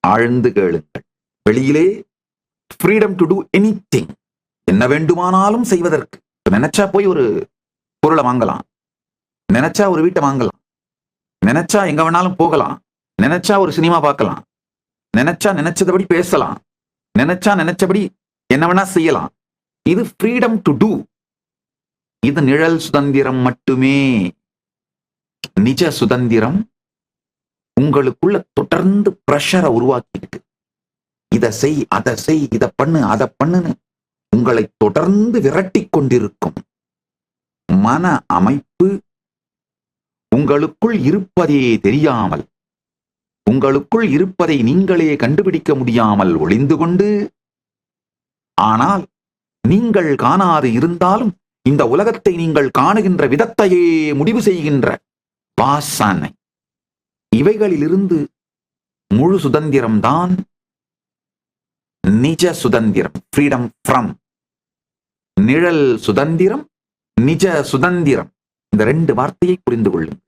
ஆழ்ந்து கேளுங்கள். வெளியிலே ஃப்ரீடம் டு டூ எனிதிங், என்ன வேண்டுமானாலும் செய்வதற்கு. நினைச்சா போய் ஒரு பொருளை வாங்கலாம், நினைச்சா ஒரு வீட்டை வாங்கலாம், நினைச்சா எங்க வேணாலும் போகலாம், நினைச்சா ஒரு சினிமா பார்க்கலாம், நினைச்சா நினைச்சபடி பேசலாம், நினைச்சா நினைச்சபடி என்ன வேணா செய்யலாம். இது ஃப்ரீடம் டு டூ. இது நிழல் சுதந்திரம் மட்டுமே. நிஜ சுதந்திரம் உங்களுக்குள்ள தொடர்ந்து பிரஷரை உருவாக்கிக்கிட்டு இதை செய், அதை செய், இதை பண்ணு, அதை பண்ணுன்னு உங்களை தொடர்ந்து விரட்டி கொண்டிருக்கும் மன அமைப்பு உங்களுக்குள் இருப்பதே தெரியாமல், உங்களுக்குள் இருப்பதை நீங்களே கண்டுபிடிக்க முடியாமல் ஒளிந்து கொண்டு, ஆனால் நீங்கள் காணாது இருந்தாலும் இந்த உலகத்தை நீங்கள் காணுகின்ற விதத்தையே முடிவு செய்கின்ற வாசனை, இவைகளிலிருந்து முழு சுதந்திரம்தான் நிஜ சுதந்திரம். Freedom from. நிழல் சுதந்திரம், நிஜ சுதந்திரம். இந்த 2 வார்த்தையை புரிந்து கொள்ளுங்கள்.